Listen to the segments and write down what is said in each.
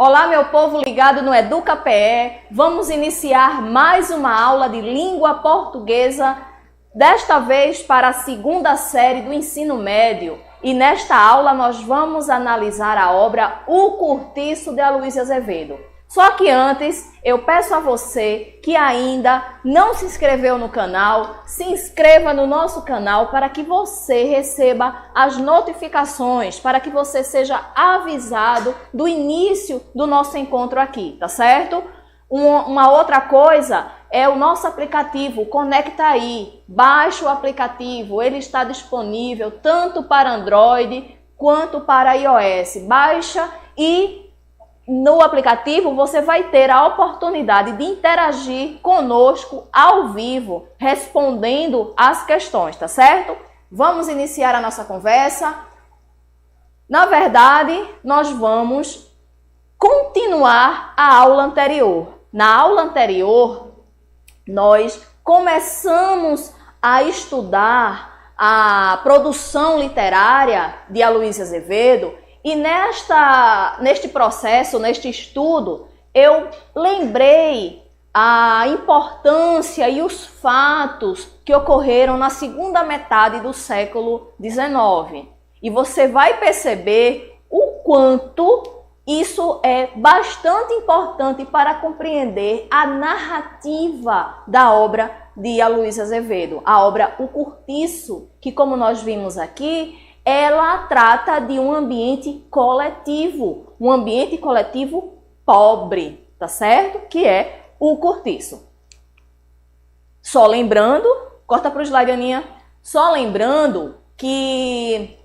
Olá, meu povo ligado no Educa PE. Vamos iniciar mais uma aula de língua portuguesa, desta vez para a segunda série do ensino médio. E nesta aula nós vamos analisar a obra O Cortiço de Aloísio Azevedo. Só que antes, eu peço a você que ainda não se inscreveu no canal, se inscreva no nosso canal para que você receba as notificações, para que você seja avisado do início do nosso encontro aqui, tá certo? Uma outra coisa é o nosso aplicativo, Conecta Aí. Baixe o aplicativo, ele está disponível tanto para Android quanto para iOS. Baixa e no aplicativo você vai ter a oportunidade de interagir conosco ao vivo, respondendo as questões, tá certo? Vamos iniciar a nossa conversa. Na verdade, nós vamos continuar a aula anterior. Na aula anterior, nós começamos a estudar a produção literária de Aloísio Azevedo. E neste processo, neste estudo, eu lembrei a importância e os fatos que ocorreram na segunda metade do século XIX. E você vai perceber o quanto isso é bastante importante para compreender a narrativa da obra de Aloísio Azevedo, a obra O Cortiço, que, como nós vimos aqui, ela trata de um ambiente coletivo pobre, tá certo? Que é o cortiço. Só lembrando, corta para o slide, Aninha, só lembrando que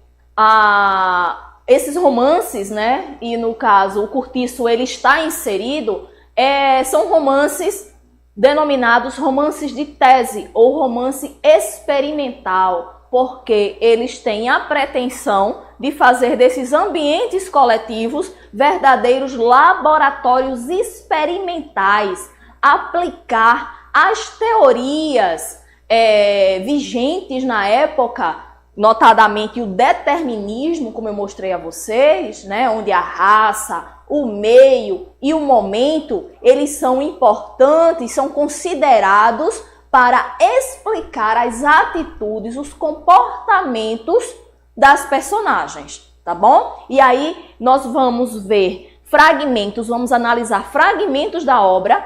esses romances, né, e no caso o cortiço ele está inserido, são romances denominados romances de tese ou romance experimental, porque eles têm a pretensão de fazer desses ambientes coletivos verdadeiros laboratórios experimentais, aplicar as teorias vigentes na época, notadamente o determinismo, como eu mostrei a vocês, né, onde a raça, o meio e o momento, eles são importantes, são considerados para explicar as atitudes, os comportamentos das personagens, tá bom? E aí nós vamos ver fragmentos, vamos analisar fragmentos da obra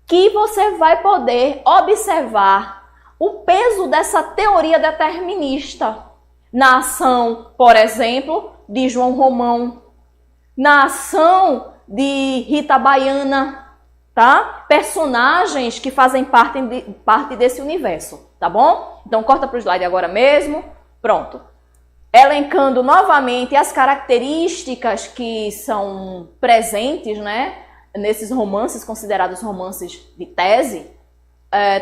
que você vai poder observar o peso dessa teoria determinista na ação, por exemplo, de João Romão, na ação de Rita Baiana, tá? Personagens que fazem parte desse universo, tá bom? Então, corta para o slide agora mesmo. Pronto. Elencando novamente as características que são presentes, né, nesses romances considerados romances de tese.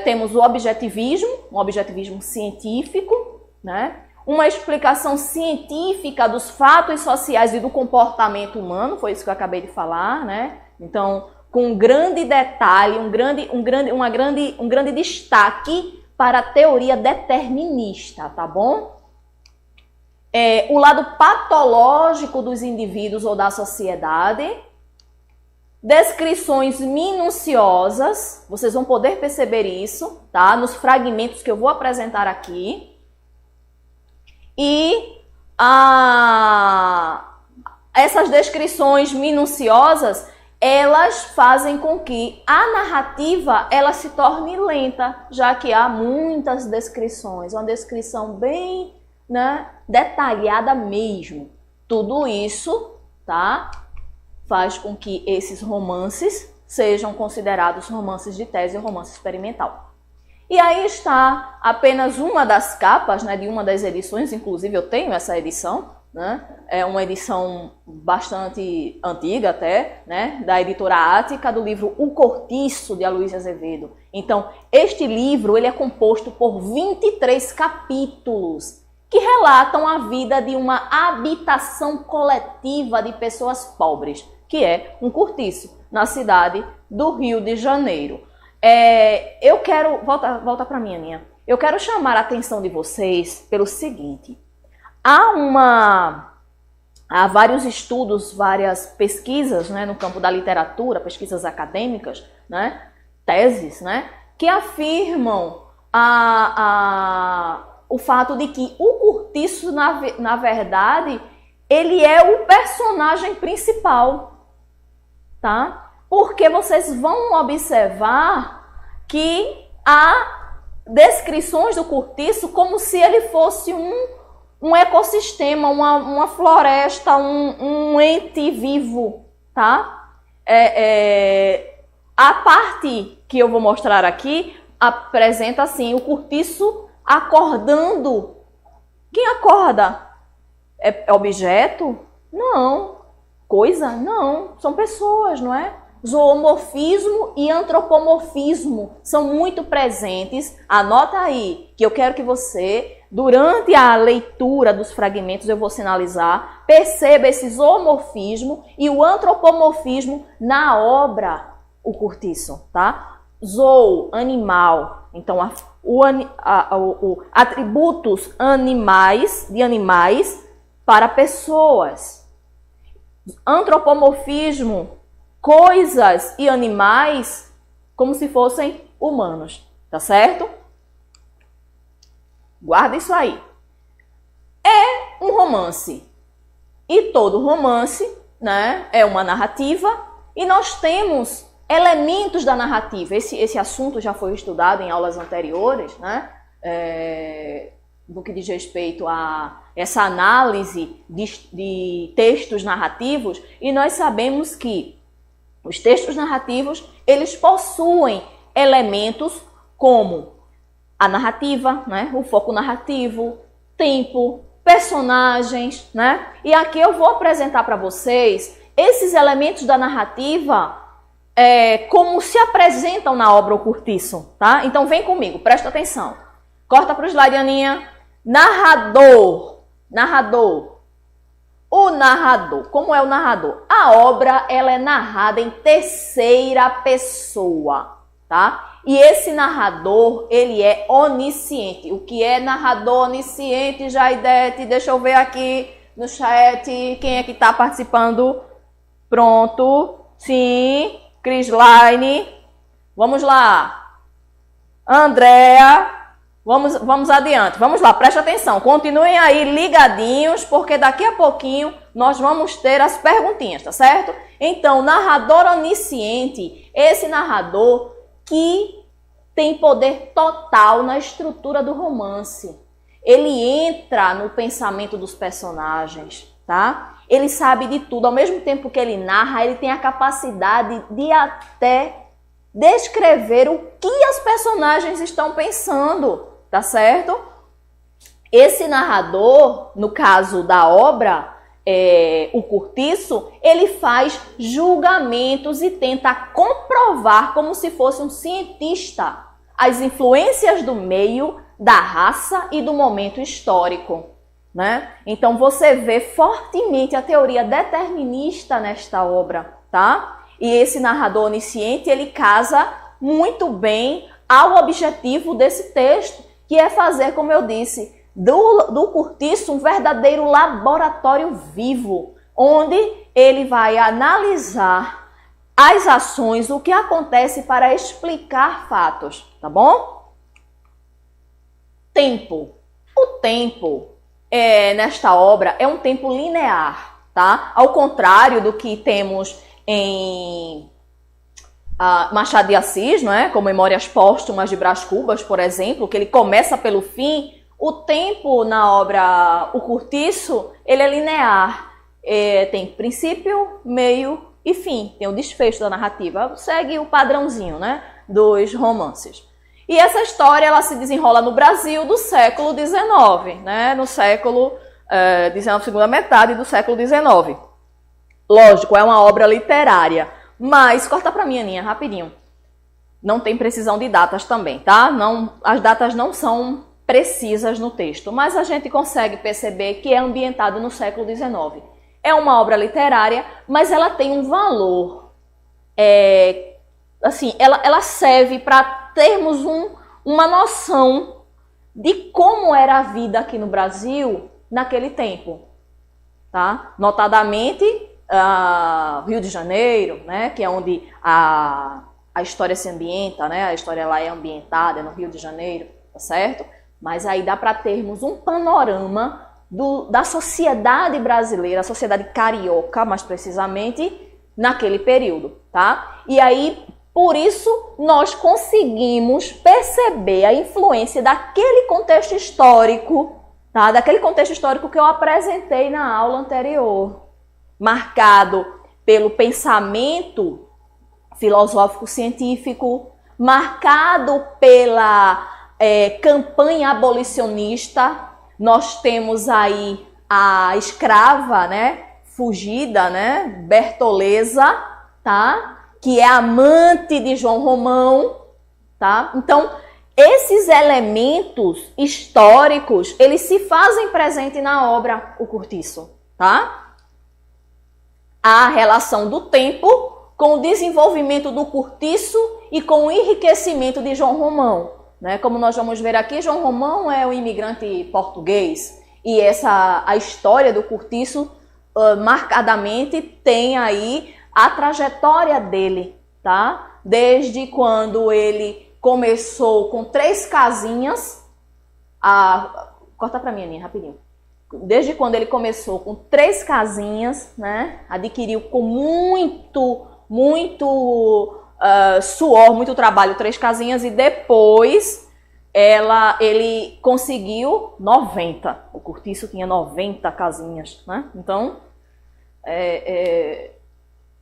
Temos o objetivismo, um objetivismo científico, né? Uma explicação científica dos fatos sociais e do comportamento humano, foi isso que eu acabei de falar, né? Então, com um grande detalhe, um grande destaque para a teoria determinista, tá bom? O lado patológico dos indivíduos ou da sociedade, descrições minuciosas, vocês vão poder perceber isso, tá? Nos fragmentos que eu vou apresentar aqui. E essas descrições minuciosas, elas fazem com que a narrativa ela se torne lenta, já que há muitas descrições, uma descrição bem, né, detalhada mesmo. Tudo isso, tá, faz com que esses romances sejam considerados romances de tese ou romance experimental. E aí está apenas uma das capas, né, de uma das edições, inclusive eu tenho essa edição, né? É uma edição bastante antiga até, né? Da editora Ática, do livro O Cortiço, de Aloísio Azevedo. Então, este livro ele é composto por 23 capítulos que relatam a vida de uma habitação coletiva de pessoas pobres, que é um cortiço, na cidade do Rio de Janeiro. Eu quero... Volta para mim, Aninha. Eu quero chamar a atenção de vocês pelo seguinte. Há há vários estudos, várias pesquisas, né, no campo da literatura, pesquisas acadêmicas, né, teses, né, que afirmam o fato de que o Curtiço, na verdade, ele é o personagem principal, tá? Porque vocês vão observar que há descrições do Curtiço como se ele fosse um ecossistema, uma floresta, um ente vivo, tá? A parte que eu vou mostrar aqui apresenta assim, o Curtiço acordando. Quem acorda? É objeto? Não. Coisa? Não. São pessoas, não é? Zoomorfismo e antropomorfismo são muito presentes. Anota aí, que eu quero que você, durante a leitura dos fragmentos, eu vou sinalizar, perceba esse zoomorfismo e o antropomorfismo na obra O Curtiço, tá? Zoo, animal. Então, atributos de animais para pessoas. Antropomorfismo, coisas e animais como se fossem humanos, tá certo? Guarda isso aí. É um romance. E todo romance, né, é uma narrativa e nós temos elementos da narrativa. Esse assunto já foi estudado em aulas anteriores, né? No que diz respeito a essa análise de textos narrativos, e nós sabemos que os textos narrativos, eles possuem elementos como a narrativa, né? O foco narrativo, tempo, personagens, né? E aqui eu vou apresentar para vocês esses elementos da narrativa como se apresentam na obra O Curtiço, tá? Então vem comigo, presta atenção. Corta para o slide, Aninha. Narrador. O narrador. Como é o narrador? A obra, ela é narrada em terceira pessoa, tá? E esse narrador, ele é onisciente. O que é narrador onisciente, Jaidete? Deixa eu ver aqui no chat quem é que está participando. Pronto. Sim. Crislaine. Vamos lá. Andréa. Vamos adiante. Vamos lá, preste atenção. Continuem aí ligadinhos, porque daqui a pouquinho nós vamos ter as perguntinhas, tá certo? Então, narrador onisciente, esse narrador que tem poder total na estrutura do romance. Ele entra no pensamento dos personagens, tá? Ele sabe de tudo. Ao mesmo tempo que ele narra, ele tem a capacidade de até descrever o que as personagens estão pensando, tá certo? Esse narrador, no caso da obra, O Curtiço, ele faz julgamentos e tenta comprovar, como se fosse um cientista, as influências do meio, da raça e do momento histórico, né? Então você vê fortemente a teoria determinista nesta obra, tá? E esse narrador onisciente, ele casa muito bem ao objetivo desse texto, que é fazer, como eu disse, do Curtiço um verdadeiro laboratório vivo, onde ele vai analisar as ações, o que acontece para explicar fatos, tá bom? Tempo. O tempo nesta obra é um tempo linear, tá? Ao contrário do que temos em Machado de Assis, não é? Como Memórias Póstumas de Brás Cubas, por exemplo, que ele começa pelo fim. O tempo na obra O Curtiço, ele é linear. Tem princípio, meio e fim. Tem o desfecho da narrativa. Segue o padrãozinho, né, dos romances. E essa história, ela se desenrola no Brasil do século XIX, né? No século XIX, segunda metade do século XIX. Lógico, é uma obra literária. Mas, corta para mim, Aninha, rapidinho. Não tem precisão de datas também, tá? As datas não são precisas no texto, mas a gente consegue perceber que é ambientado no século XIX. É uma obra literária, mas ela tem um valor. Ela serve para termos uma noção de como era a vida aqui no Brasil naquele tempo. tá? Notadamente, Rio de Janeiro, né? Que é onde a história se ambienta, né? A história lá é ambientada no Rio de Janeiro, tá certo? Mas aí dá para termos um panorama da sociedade brasileira, a sociedade carioca, mais precisamente, naquele período, tá? E aí, por isso, nós conseguimos perceber a influência daquele contexto histórico, tá? Daquele contexto histórico que eu apresentei na aula anterior, marcado pelo pensamento filosófico-científico, marcado pela campanha abolicionista. Nós temos aí a escrava, né, fugida, né, Bertoleza, tá? Que é amante de João Romão, tá? Então, esses elementos históricos, eles se fazem presente na obra O Cortiço, tá? A relação do tempo com o desenvolvimento do Cortiço e com o enriquecimento de João Romão, né? Como nós vamos ver aqui, João Romão é um imigrante português e a história do Cortiço marcadamente tem aí a trajetória dele, tá? Desde quando ele começou com 3 casinhas, corta para mim, Aninha, rapidinho. Desde quando ele começou com 3 casinhas, né? Adquiriu com muito suor, muito trabalho, 3 casinhas, e depois ele conseguiu 90. O Cortiço tinha 90 casinhas, né? Então,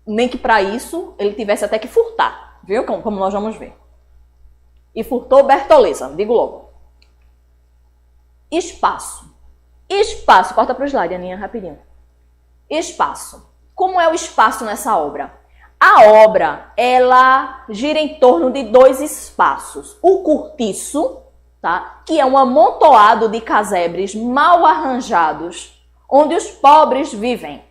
nem que para isso ele tivesse até que furtar, viu? Como nós vamos ver. E furtou Bertoleza, digo logo. Espaço. Espaço, corta para o slide, Aninha, rapidinho. Espaço. Como é o espaço nessa obra? A obra, ela gira em torno de 2 espaços. O cortiço, tá? Que é um amontoado de casebres mal arranjados, onde os pobres vivem.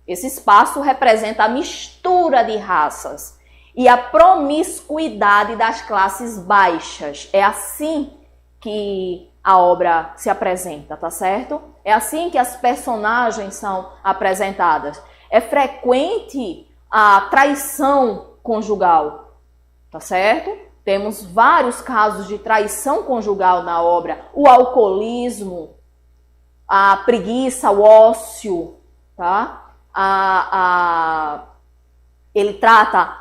Esse espaço representa a mistura de raças e a promiscuidade das classes baixas. É assim que a obra se apresenta, tá certo? É assim que as personagens são apresentadas. É frequente a traição conjugal, tá certo? Temos vários casos de traição conjugal na obra. O alcoolismo, a preguiça, o ócio, tá? Ele trata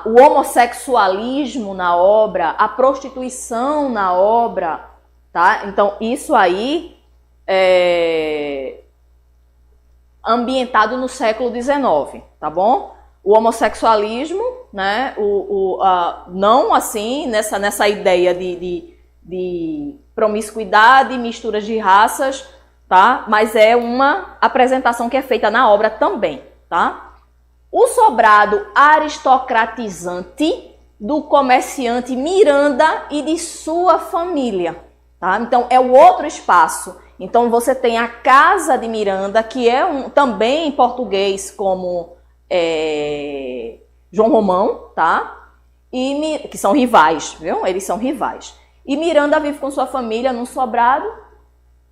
o homossexualismo na obra, a prostituição na obra, tá? Então, isso aí é ambientado no século XIX, tá bom? O homossexualismo, né? Não assim, nessa ideia de promiscuidade, misturas de raças, tá? Mas é uma apresentação que é feita na obra também, tá? O sobrado aristocratizante do comerciante Miranda e de sua família, tá? Então, é o outro espaço. Então, você tem a casa de Miranda, que é também em português como João Romão, tá? Que são rivais, viu? Eles são rivais. E Miranda vive com sua família num sobrado,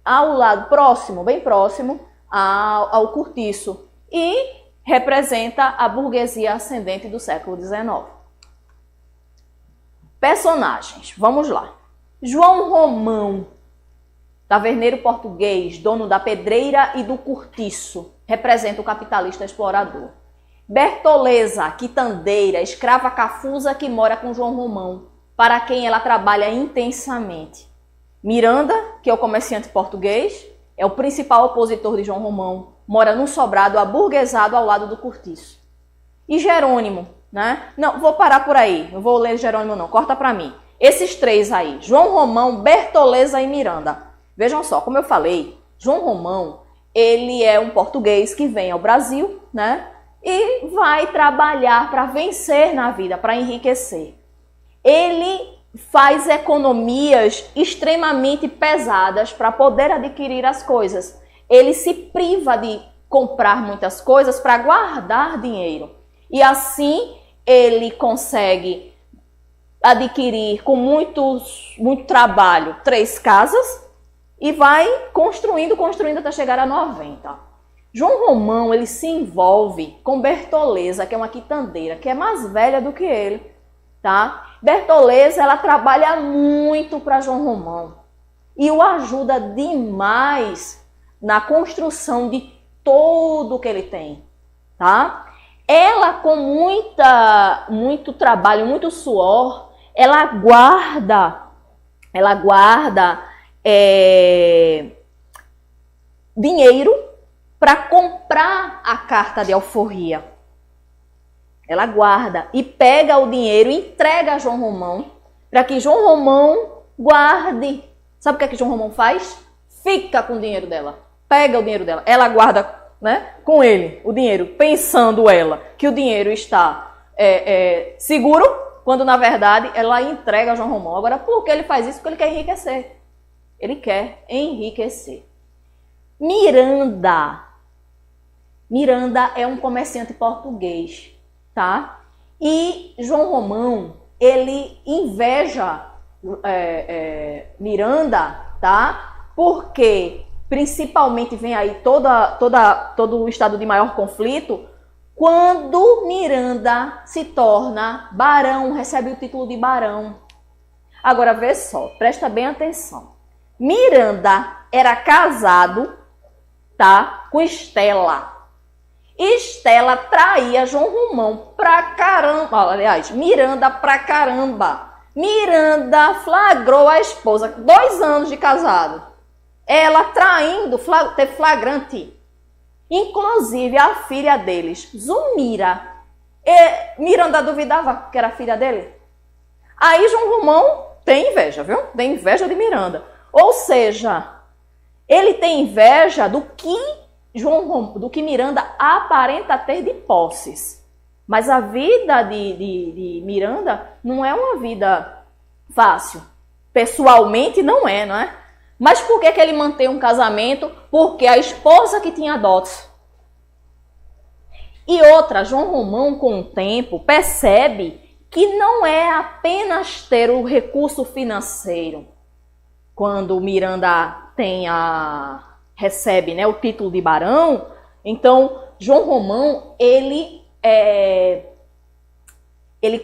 ao lado próximo, bem próximo, ao cortiço. E representa a burguesia ascendente do século XIX. Personagens, vamos lá. João Romão, taverneiro português, dono da pedreira e do cortiço, representa o capitalista explorador. Bertoleza, quitandeira, escrava cafusa que mora com João Romão, para quem ela trabalha intensamente. Miranda, que é o comerciante português, é o principal opositor de João Romão, mora num sobrado aburguesado ao lado do cortiço. E Jerônimo, né? Não, vou parar por aí, não vou ler Jerônimo não, corta para mim. Esses 3 aí, João Romão, Bertoleza e Miranda. Vejam só, como eu falei, João Romão, ele é um português que vem ao Brasil, né? E vai trabalhar para vencer na vida, para enriquecer. Ele faz economias extremamente pesadas para poder adquirir as coisas. Ele se priva de comprar muitas coisas para guardar dinheiro. E assim ele consegue adquirir com muito trabalho 3 casas e vai construindo até chegar a 90. João Romão, ele se envolve com Bertoleza, que é uma quitandeira, que é mais velha do que ele, tá? Bertoleza, ela trabalha muito para João Romão e o ajuda demais na construção de tudo que ele tem, tá? Ela, com muito trabalho, muito suor, ela guarda dinheiro para comprar a carta de alforria. Ela guarda e pega o dinheiro e entrega a João Romão para que João Romão guarde. Sabe o que é que João Romão faz? Fica com o dinheiro dela. Pega o dinheiro dela. Ela guarda, né, com ele o dinheiro, pensando ela que o dinheiro está seguro, quando na verdade ela entrega a João Romão. Agora, por que ele faz isso? Porque ele quer enriquecer. Ele quer enriquecer. Miranda é um comerciante português, tá? E João Romão, ele inveja Miranda, tá? Porque principalmente vem aí todo o estado de maior conflito, quando Miranda se torna barão, recebe o título de barão. Agora, vê só, presta bem atenção. Miranda era casado, tá, com Estela. Estela traía João Romão pra caramba. Aliás, Miranda pra caramba. Miranda flagrou a esposa, 2 anos de casado. Ela traindo, teve flagrante. Inclusive a filha deles, Zumira. Miranda duvidava que era filha dele. Aí João Romão tem inveja, viu? Tem inveja de Miranda. Ou seja, ele tem inveja do que Miranda aparenta ter de posses. Mas a vida de Miranda não é uma vida fácil. Pessoalmente não é? Mas por que ele mantém um casamento? Porque a esposa que tinha dotes. E outra, João Romão, com o tempo, percebe que não é apenas ter o recurso financeiro. Quando Miranda recebe, né, o título de barão, então João Romão, ele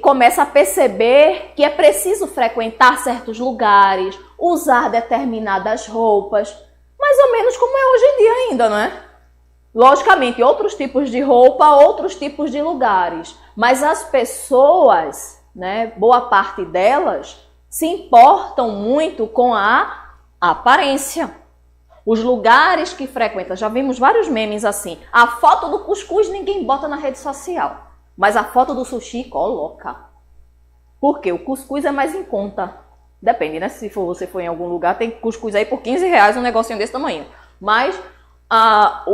começa a perceber que é preciso frequentar certos lugares, usar determinadas roupas, mais ou menos como é hoje em dia ainda, não é? Logicamente, outros tipos de roupa, outros tipos de lugares, mas as pessoas, né, boa parte delas, se importam muito com a aparência. Os lugares que frequentam, já vimos vários memes assim, a foto do cuscuz ninguém bota na rede social, mas a foto do sushi coloca. Por quê? O cuscuz é mais em conta. Depende, né? Se você for em algum lugar, tem cuscuz aí por R$15, um negocinho desse tamanho. Mas a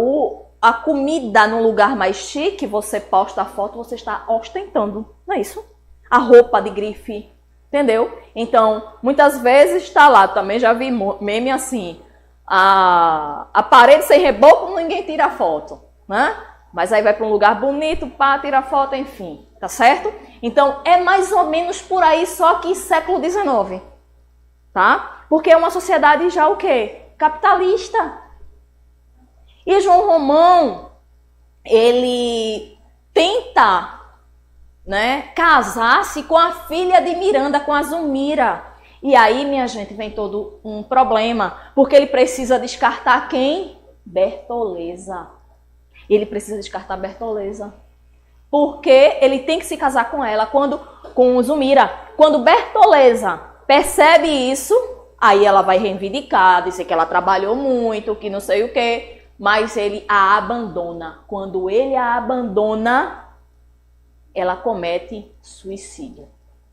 comida num lugar mais chique, você posta a foto, você está ostentando, não é isso? A roupa de grife, entendeu? Então, muitas vezes está lá, também já vi meme assim, a parede sem reboco, ninguém tira foto, né? Mas aí vai para um lugar bonito, pá, tira foto, enfim, tá certo? Então, é mais ou menos por aí, só que século XIX, tá? Porque é uma sociedade já o quê? Capitalista. E João Romão, ele tenta, né, casar-se com a filha de Miranda, com a Zumira. E aí, minha gente, vem todo um problema, porque ele precisa descartar quem? Bertoleza. Ele precisa descartar Bertoleza. Porque ele tem que se casar com ela, com Zumira. Quando Bertoleza percebe isso, aí ela vai reivindicar, dizer que ela trabalhou muito, que não sei o quê, mas ele a abandona. Quando ele a abandona, ela comete suicídio,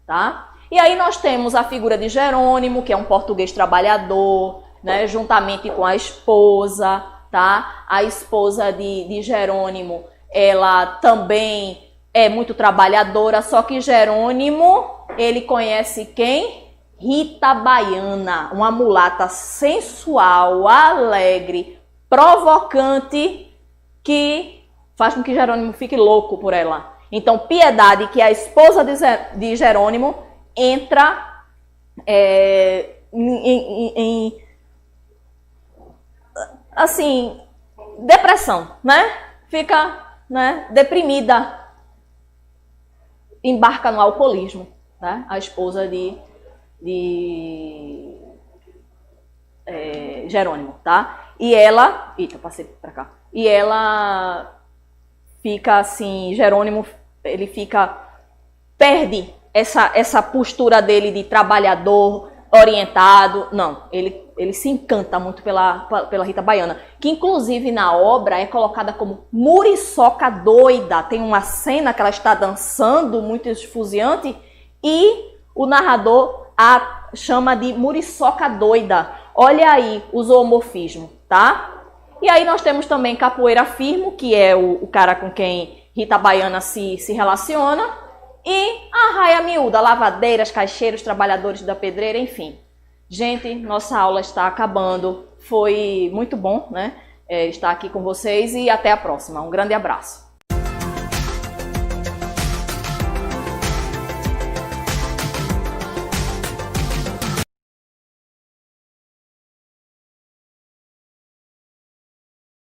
tá? E aí nós temos a figura de Jerônimo, que é um português trabalhador, né, juntamente com a esposa, tá? A esposa de Jerônimo, ela também é muito trabalhadora, só que Jerônimo, ele conhece quem? Rita Baiana, uma mulata sensual, alegre, provocante, que faz com que Jerônimo fique louco por ela. Então, Piedade, que é a esposa de Jerônimo, entra assim, depressão, né? Fica, né, deprimida, embarca no alcoolismo, né? A esposa de Jerônimo, tá? E ela, eita, passei pra cá. E ela fica assim, Jerônimo, ele perde essa postura dele de trabalhador, orientado. Não, ele se encanta muito pela Rita Baiana, que inclusive na obra é colocada como muriçoca doida. Tem uma cena que ela está dançando muito esfuziante e o narrador a chama de muriçoca doida. Olha aí o zoomorfismo, tá? E aí nós temos também Capoeira Firmo, que é o cara com quem Rita Baiana se relaciona, e a Raia Miúda, lavadeiras, caixeiros, trabalhadores da pedreira, enfim. Gente, nossa aula está acabando. Foi muito bom, né, estar aqui com vocês e até a próxima. Um grande abraço.